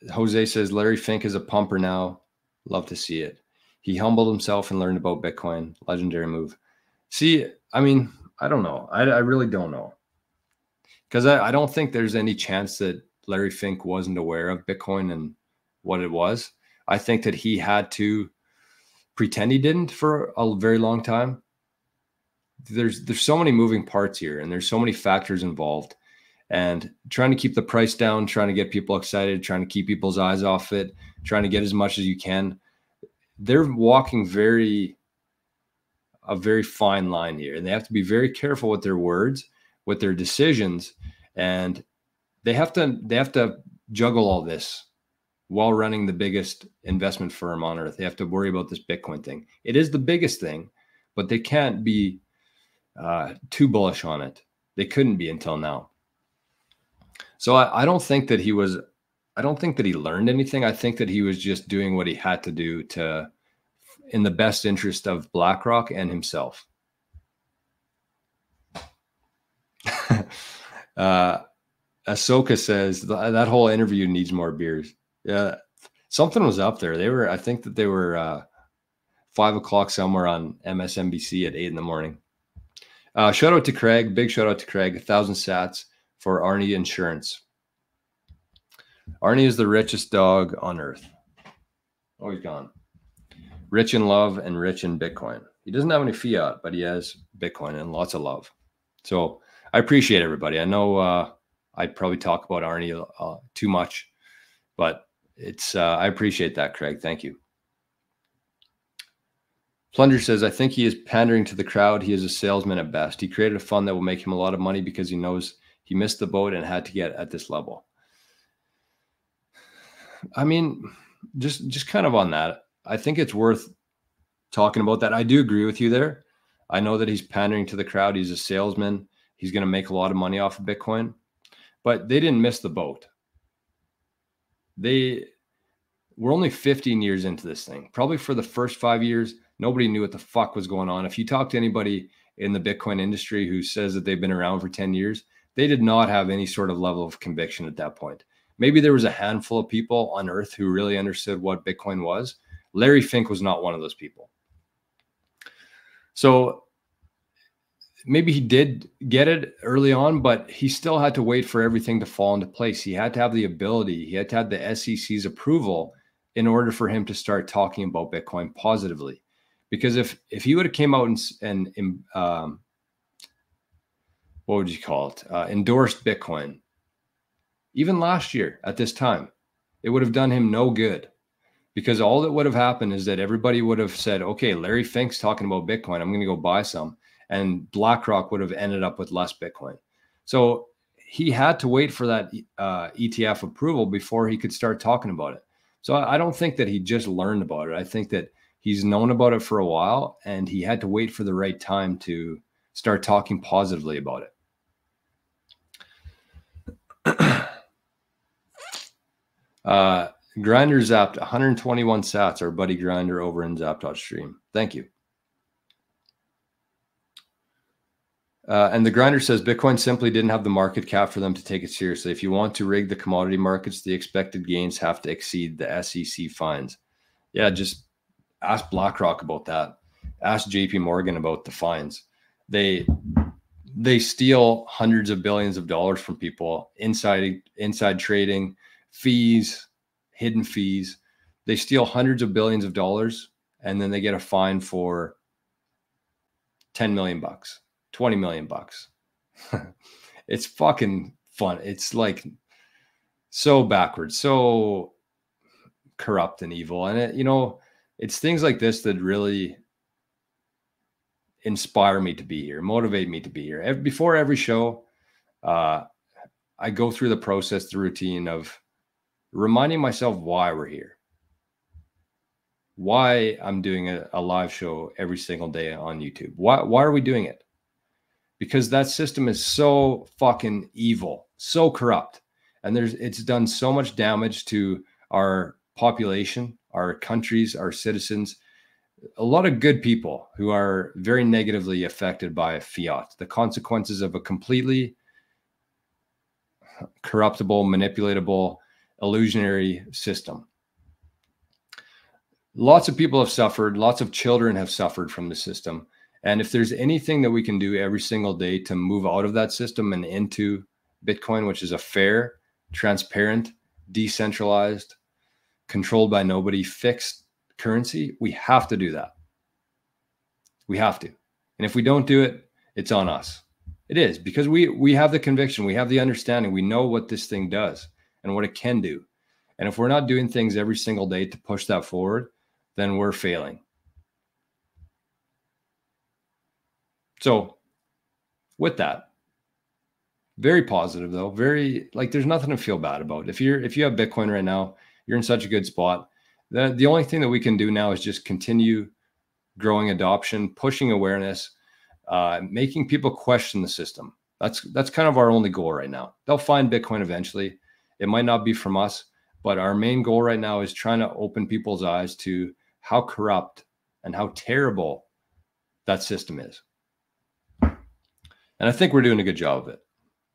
Jose says, Larry Fink is a pumper now. Love to see it. He humbled himself and learned about Bitcoin. Legendary move. See, I mean, I don't know. I really don't know. Because I don't think there's any chance that Larry Fink wasn't aware of Bitcoin and what it was. I think that he had to pretend he didn't for a very long time. There's so many moving parts here, and there's so many factors involved. And trying to keep the price down, trying to get people excited, trying to keep people's eyes off it, trying to get as much as you can. They're walking a very fine line here, and they have to be very careful with their words, with their decisions, and they have to juggle all this while running the biggest investment firm on earth. They have to worry about this Bitcoin thing. It is the biggest thing, but they can't be too bullish on it. They couldn't be until now. So I don't think that he learned anything. I think that he was just doing what he had to do in the best interest of BlackRock and himself. Ahsoka says that whole interview needs more beers. Yeah, something was up there. I think that they were 5 o'clock somewhere on MSNBC at 8 in the morning. Shout out to Craig. Big shout out to Craig. 1,000 sats for Arnie Insurance. Arnie is the richest dog on earth. Oh, he's gone. Rich in love and rich in Bitcoin. He doesn't have any fiat, but he has Bitcoin and lots of love. So I appreciate everybody. I know I probably talk about Arnie too much, but I appreciate that, Craig. Thank you. Plunger says, I think he is pandering to the crowd. He is a salesman at best. He created a fund that will make him a lot of money because he knows he missed the boat and had to get at this level. I mean, just kind of on that, I think it's worth talking about that. I do agree with you there. I know that he's pandering to the crowd. He's a salesman. He's going to make a lot of money off of Bitcoin, but they didn't miss the boat. We're only 15 years into this thing. Probably for the first 5 years, nobody knew what the fuck was going on. If you talk to anybody in the Bitcoin industry who says that they've been around for 10 years, they did not have any sort of level of conviction at that point. Maybe there was a handful of people on earth who really understood what Bitcoin was. Larry Fink was not one of those people. So maybe he did get it early on, but he still had to wait for everything to fall into place. He had to have the ability. He had to have the SEC's approval in order for him to start talking about Bitcoin positively. Because if he would have came out and what would you call it? Endorsed Bitcoin, even last year at this time, it would have done him no good, because all that would have happened is that everybody would have said, okay, Larry Fink's talking about Bitcoin. I'm going to go buy some. And BlackRock would have ended up with less Bitcoin. So he had to wait for that ETF approval before he could start talking about it. So I don't think that he just learned about it. I think that he's known about it for a while, and he had to wait for the right time to start talking positively about it. Grinder zapped 121 sats, our buddy Grinder over in Zap.stream. Thank you. And the Grinder says Bitcoin simply didn't have the market cap for them to take it seriously. If you want to rig the commodity markets, the expected gains have to exceed the SEC fines. Yeah, just ask BlackRock about that. Ask JP Morgan about the fines. They steal hundreds of billions of dollars from people, inside trading, fees, hidden fees. They steal hundreds of billions of dollars, and then they get a fine for 10 million bucks, 20 million bucks. It's fucking fun. It's like so backwards, so corrupt and evil. And it's things like this that really inspire me to be here, motivate me to be here. Before every show, I go through the process, the routine of reminding myself why we're here, why I'm doing a live show every single day on YouTube. Why are we doing it? Because that system is so fucking evil, so corrupt. And it's done so much damage to our population, our countries, our citizens. A lot of good people who are very negatively affected by fiat, the consequences of a completely corruptible, manipulatable, illusionary system. Lots of people have suffered. Lots of children have suffered from the system. And if there's anything that we can do every single day to move out of that system and into Bitcoin, which is a fair, transparent, decentralized, controlled by nobody, fixed currency, we have to do that. We have to. And if we don't do it, it's on us. It is, because we have the conviction, we have the understanding, we know what this thing does and what it can do. And if we're not doing things every single day to push that forward, then we're failing. So with that, very positive though, very, like, there's nothing to feel bad about. If you have Bitcoin right now, you're in such a good spot. The only thing that we can do now is just continue growing adoption, pushing awareness, making people question the system. That's kind of our only goal right now. They'll find Bitcoin eventually. It might not be from us, but our main goal right now is trying to open people's eyes to how corrupt and how terrible that system is. And I think we're doing a good job of it.